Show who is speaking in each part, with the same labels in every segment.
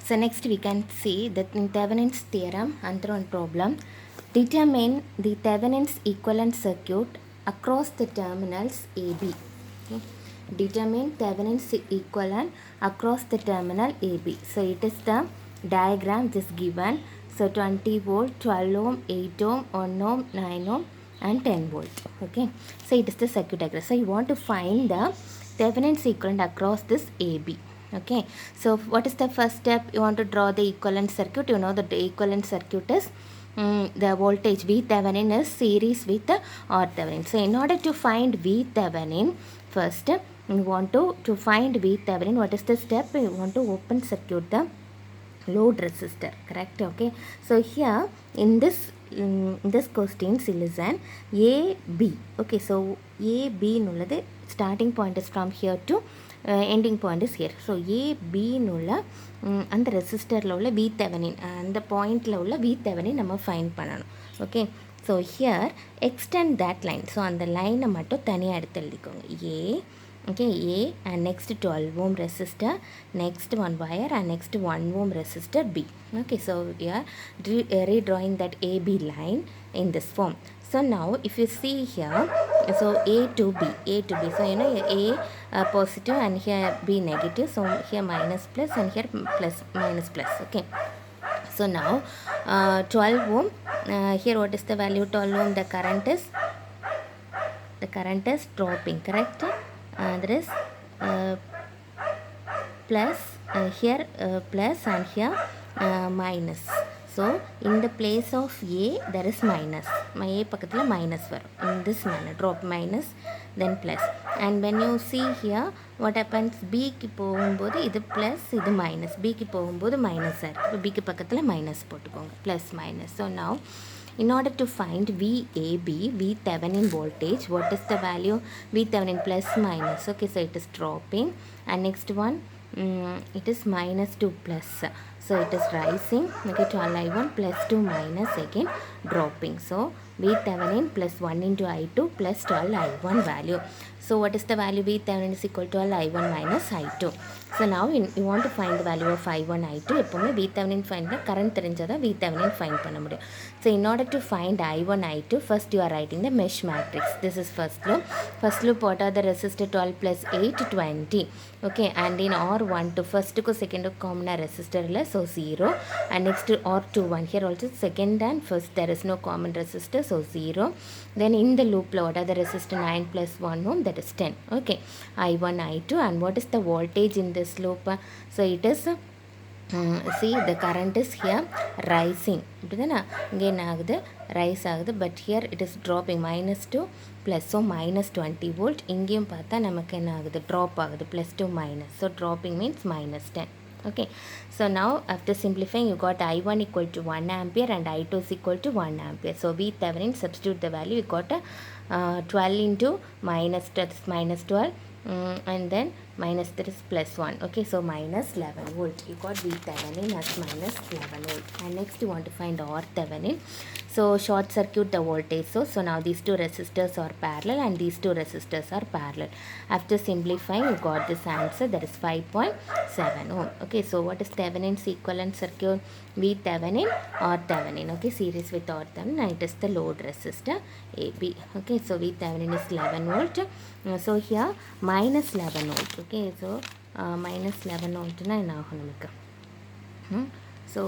Speaker 1: So next we can see the Thevenin's theorem, another one problem. Determine the Thevenin's equivalent circuit across the terminals AB. Okay. Determine Thevenin's equivalent across the terminal AB. So it is the diagram just given. So 20 volt, 12 ohm, 8 ohm, 1 ohm, 9 ohm and 10 volt. Okay. So it is the circuit diagram. So you want to find the Thevenin's equivalent across this AB. Okay, so what is the first step? You want to draw the equivalent circuit. You know that the equivalent circuit is the voltage V Thevenin is series with the R Thevenin. So in order to find V Thevenin, first you want to find V Thevenin. What is the step? You want to open circuit the load resistor, correct? Okay, so here in this question listen A B. Okay, so A B nulladu starting point is from here to ending point is here. So A B nulla and the resistor உள்ள V Thevenin அந்த பாயிண்ட்ல உள்ள V Thevenin நம்ம find பண்ணணும். Okay, so here extend that line. So அந்த லைனை மட்டும் தனியாக எடுத்து எழுதிக்கோங்க. ஏ, okay, A and next 12 ohm resistor, next one wire and next 1 ohm resistor B. Okay, so we are redrawing that AB line in this form. So now if you see here, so A to B, so you know A positive and here B negative, so here minus plus and here plus minus plus. Okay, so now 12 ohm, here what is the value? 12 ohm, the current is dropping, correct? There is plus here plus and here minus. So in the place of A there is minus. My A பக்கத்தில் minus வரும். In this manner drop minus then plus. And when you see here what happens, B க்கு போகும்போது இது plus இது minus, B க்கு போகும்போது minus ஆகும். B க்கு பக்கத்தில் minus போட்டுக்கோங்க, plus minus. So now in order to find VAB, V Thevenin voltage, what is the value? V Thevenin plus minus. Okay, so it is dropping. And next one, it is minus 2 plus. So it is rising. Okay, 12 I1 plus 2 minus again dropping. So V Thevenin plus 1 into I2 plus 12 I1 value. So what is the value? V Thevenin is equal to 12 I1 minus I2. So now you want to find the value of I1, I2. எப்போவுமே V Thevenin find பண்ண current தெரிஞ்சாதான் V Thevenin find பண்ண முடியும். So in order to find I1, I2, first you are writing the mesh matrix. This is first loop. First loop, what are the resistor? 12 plus 8, 20. Okay, and in R1 to first to second to common resistor less, so 0. And next to R2 1, here also second and first there is no common resistor, so 0. Then in the loop, what are the resistor? 9 plus 1 ohm, that is 10. Okay, I1, I2, and what is the voltage in this loop? So it is see the current is here rising, again rise ஆகுது, but here it is dropping minus 2 plus, so minus 20 volt. இங்கேயும் பார்த்தா நமக்கு என்ன ஆகுது, drop ஆகுது, plus 2 minus, so dropping means minus 10. Okay, so now after simplifying you got I1 equal to 1 ampere and I2 is equal to 1 ampere. So V Thevenin, substitute the value, you got a 12 into minus, that's minus 12, and then minus, that is plus 1. Okay, so minus 11 volt. You got V Thevenin as minus 11 volt. And next you want to find R Thevenin. So short circuit the voltage source. So now these two resistors are parallel and these two resistors are parallel. After simplifying you got this answer, that is 5.7 ohm. Okay, so what is Thevenin's equivalent circuit? V Thevenin, R Thevenin. Okay, series with R Thevenin, and it is the load resistor AB. Okay, so V Thevenin is 11 volt. So here minus 11 volt. Okay, so minus 11 volt na என்ன ஆகும் நமக்கு? So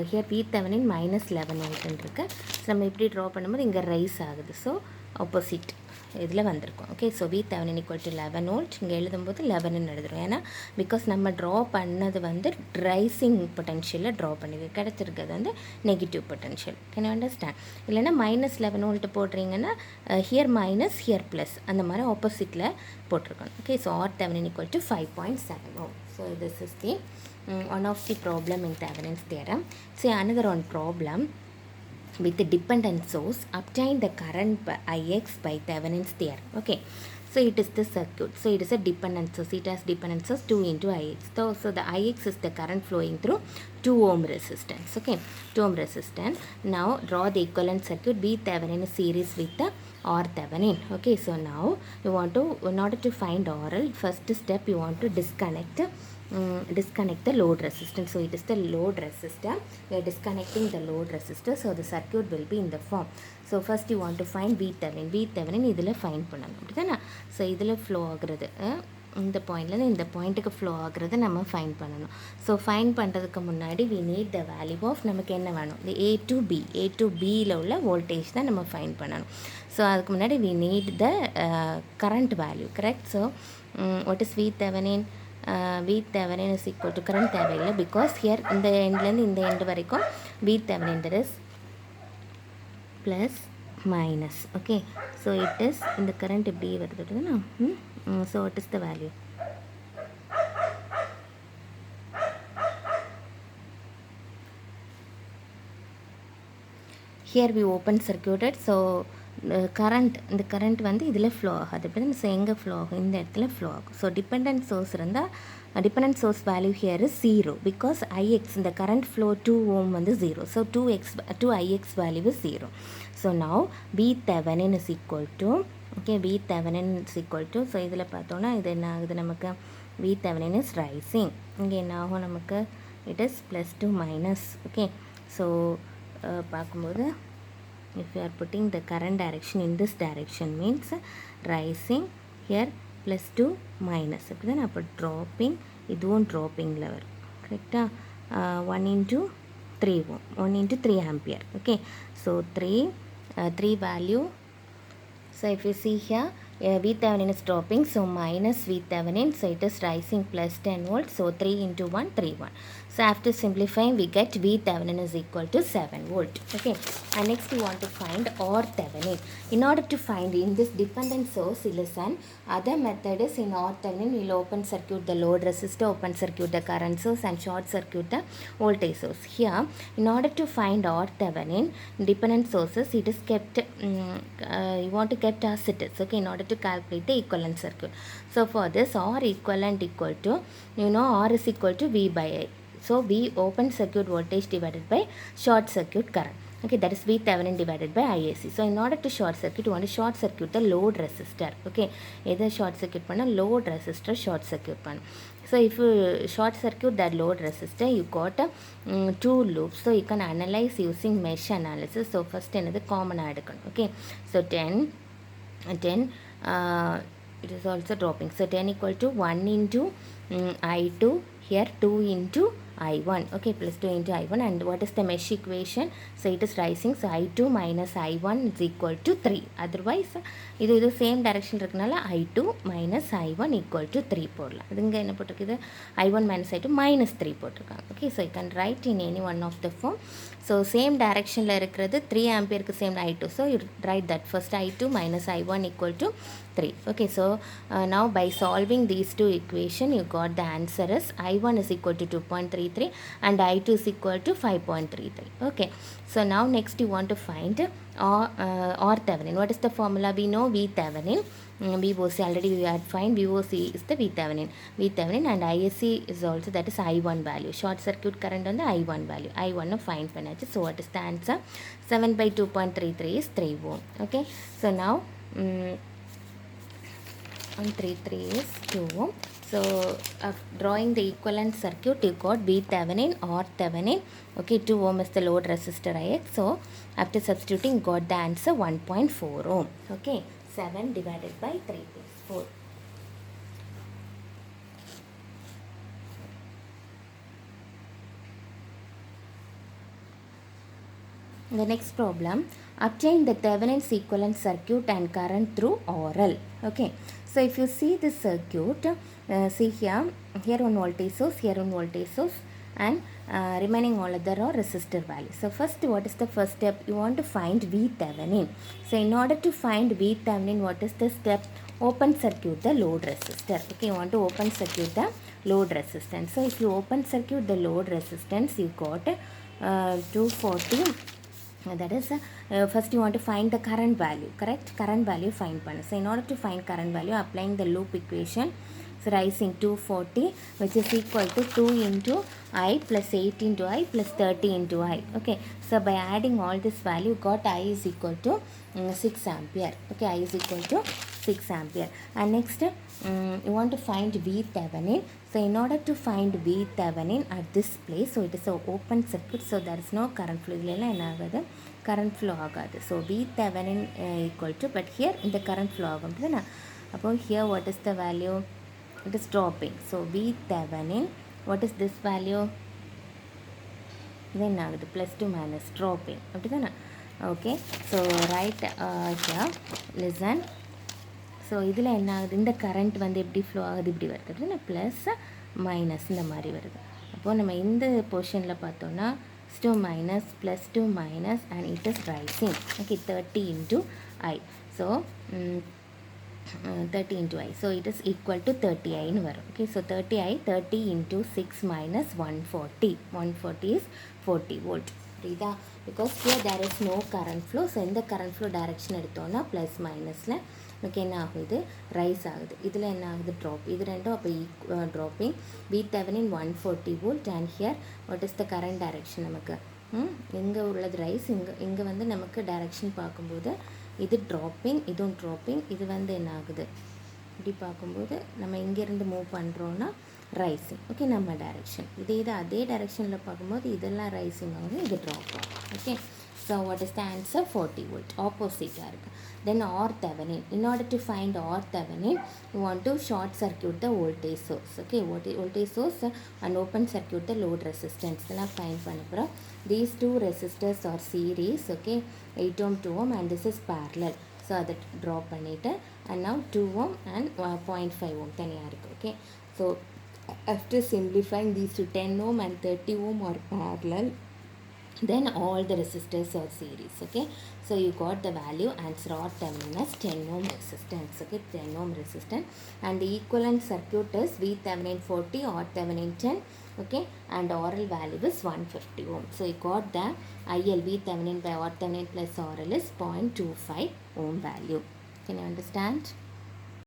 Speaker 1: here V Thevenin minus 11 volt இருக்கு. So நம்ம இப்படி draw பண்ணும்போது இங்கே rice ஆகுது, so opposite இதில் வந்திருக்கும். Okay, so V Thevenin equal to 11 volt. இங்கே எழுதும்போது 11ன்னு எழுதுறோம், ஏன்னா பிகாஸ் நம்ம ட்ரா பண்ணது வந்து ரைசிங் பொட்டன்ஷியலில் ட்ரா பண்ணி கிடச்சிருக்கிறது வந்து negative potential. Can you understand? இல்லைன்னா minus 11 volt போடுறீங்கன்னா ஹியர் மைனஸ் ஹியர் ப்ளஸ் அந்த மாதிரி ஆப்போசிட்டில் போட்டிருக்கணும். Okay, so R Thevenin equal to 5.7 ohm. So this is the one of the problem in Thevenin's theorem. See another one problem. With the dependent source, obtain the current by Ix by Thevenin's theorem. Okay, so it is the circuit. So it is a dependent source. It has dependent source 2 into Ix. So the Ix is the current flowing through 2 ohm resistance. Okay, 2 ohm resistance. Now draw the equivalent circuit. V Thevenin is series with the RThevenin. Okay, so now you want to, in order to find RL, first step you want to disconnect the load resistance. So it is the load resistor. We are disconnecting the load resistor, so the circuit will be in the form. So first you want to find VThevenin இதில் find பண்ணணும், அப்படிதானே? So இதில் flow ஆகுறது இந்த பாயிண்ட்லேருந்து இந்த பாயிண்ட்டுக்கு flow ஆகுறது நம்ம ஃபைன் பண்ணணும். ஸோ ஃபைன் பண்ணுறதுக்கு முன்னாடி we need the value of, நமக்கு என்ன வேணும், இந்த A to Bயில் உள்ள வோல்டேஜ் தான் நம்ம ஃபைன் பண்ணணும். ஸோ அதுக்கு முன்னாடி we need the current value, correct? So what is VThevenin? VThevenin is equal to current தேவையில்லை, because here இந்த எண்ட்லேருந்து இந்த எண்டு வரைக்கும் VThevenin there is plus minus. Okay, so it is in the current இப்படி வருதுன்னா, so what is the value? Here we open circuited, so current, இந்த current வந்து இதில் flow ஆகாது, அப்படி தான். ஸோ எங்கே ஃப்ளோ ஆகும், இந்த இடத்துல ஃப்ளோ ஆகும். ஸோ டிபெண்ட் சோர்ஸ் இருந்தால் dependent source value here is 0, because Ix, இந்த current flow 2 ohm வந்து 0. So 2Ix value is 0. So now VThevenin is equal to, okay, VThevenin is equal to, so இதில் பார்த்தோன்னா இது என்ன ஆகுது நமக்கு, VThevenin is rising. இங்கே என்ன ஆகும் நமக்கு, it is plus to minus. Okay, so பார்க்கும்போது if you are putting the current direction in this direction means rising, here plus to minus, அப்படி தான். அப்போ ட்ராப்பிங், இதுவும் ட்ராப்பிங்கில் வரும், கரெக்டாக. 1 into 3 ohm, 1 into 3 ampere. Okay, so 3 value. So if you see here, VThevenin is dropping, so minus VThevenin, so it is rising plus 10 volts, so 3 into 1, 3, 1. So after simplifying, we get VThevenin is equal to 7 volt. Okay, and next we want to find RThevenin. In order to find in this dependent source, listen, other method is in RThevenin, we will open circuit the load resistor, open circuit the current source, and short circuit the voltage source. Here, in order to find RThevenin, dependent sources, it is kept, you want to kept as it is. Okay, in order to calculate the equivalent circuit. So for this, R equivalent equal to, you know, R is equal to V by I. So V open circuit voltage divided by short circuit current. Okay, that is VThevenin divided by IAC. So in order to short circuit, you want to short circuit the load resistor. Okay, either short circuit panna, load resistor short circuit panna. So if you short circuit that load resistor, you got 2 loops. So you can analyze using mesh analysis. So first another common adukon. Okay, so 10 it is also dropping. So 10 equal to 1 into I2, here 2 into I1. Okay, plus 2 into I1. And what is the mesh equation? So it is rising, so I2 minus I1 is equal to 3. Otherwise இது same direction இருக்கனால I2 minus I1 equal to 3 போடலாம். இதுங்க என்ன போட்டிருக்குது, I1 minus I2 minus 3 போட்டிருக்காங்க. Okay, so you can write in any one of the form. So same directionல இருக்கிறது 3 ஆம்பியருக்கு same I2, so you write that first I2 minus I1 equal to 3. Okay, so now by solving these two equation, you got the answer is I1 is equal to 2.33 and I2 is equal to 5.33. Okay, so now next you want to find RThevenin. What is the formula? We know VThevenin, VOC already we had find, VOC is the VThevenin and ISC is also, that is I1 value. Short circuit current on the I1 value, I1 find பண்ணாச்சு. So what is the answer? 7 by 2.33 is 3 ohm. Okay, so now 133 is 2 ohm. So drawing the equivalent circuit, you got VThevenin, RThevenin. Okay, 2 ohm is the load resistor Ix. So after substituting, got the answer 1.4 ohm. Okay, 7 divided by 3 is 4. The next problem, obtain the Thevenin's equivalent circuit and current through RL. Okay, so if you see this circuit, see here one voltage source, here one voltage source, and remaining all other are resistor value. So first, what is the first step? You want to find VThevenin. So in order to find VThevenin, what is the step? Open circuit the load resistor. Okay, you want to open circuit the load resistance. So if you open circuit the load resistance, you got 240. That is first you want to find the current value, correct? Current value find panna. So in order to find current value, applying the loop equation, so rising 240, which is equal to 2 into I plus 8 into I plus 30 into I. Okay, so by adding all this value, got I is equal to 6 ampere. Okay, I is equal to 6 ampere. And next, you want to find VThevenin. So in order to find VThevenin at this place, so it is an open circuit, so there is no current flow. Current flow agadu. So VThevenin equal to, but here in the current flow agum. Upon here, what is the value? It is dropping. So VThevenin, what is this value? Then ஆகுது plus 2 minus dropping. அப்படிதானே? Okay, so right here, listen. So இதில் என்ன ஆகுது, இந்த current வந்து எப்படி flow ஆகுது, இப்படி வருது அப்படின்னா ப்ளஸ் மைனஸ் இந்த மாதிரி வருது. அப்போது நம்ம இந்த போர்ஷனில் பார்த்தோன்னா +2 minus +2 minus and it is rising. Okay, 30 into I. So 30 into I. So it is equal to 30I ன்னு வரும். Okay, so 30I, 30 into 6 minus 140. 140 is 40 volt. புரியுதா? Because here there is no current flow. So இந்த current flow direction எடுத்தோன்னா plus மைனஸில் நமக்கு என்ன ஆகும், இது ரைஸ் ஆகுது. இதில் என்ன ஆகுது, ட்ராப். இது ரெண்டும் அப்போ dropping. VThevenin 140 volt and here what is the current direction நமக்கு இங்கே உள்ளது ரைஸ். இங்கே வந்து நமக்கு டைரெக்ஷன் பார்க்கும்போது இது ட்ராப்பிங், இதுவும் ட்ராப்பிங். இது வந்து என்ன ஆகுது, இப்படி பார்க்கும்போது நம்ம இங்கேருந்து மூவ் பண்ணுறோன்னா ரைசிங். ஓகே, நம்ம டைரெக்ஷன் இது அதே டைரெக்ஷனில் பார்க்கும்போது இதெல்லாம் ரைசிங் ஆகும், இது ட்ராப் ஆகும். Okay, so what is the answer? 40 volt. Opposite இருக்குது. Then RThevenin. In order to find RThevenin, you want to short circuit the voltage source. Okay, voltage source and open circuit the load resistance. இதெல்லாம் find பண்ண போகிறோம். These two resistors are series. Okay, 8 ohm 2 ohm and this is parallel. So அதை draw பண்ணிட்டு and now 2 ohm and 0.5 ohm தனியாக இருக்குது. Okay, so after simplifying these two, 10 ohm and 30 ohm are parallel, then all the resistors are series. Okay, so you got the value. Answer RThevenin as 10 ohm resistance. Okay, 10 ohm resistance, and the equivalent circuit is VThevenin 40, RThevenin 10. Okay, and RL value is 150 ohm. So you got the IL, VThevenin by RThevenin plus RL is 0.25 ohm value. Can you understand?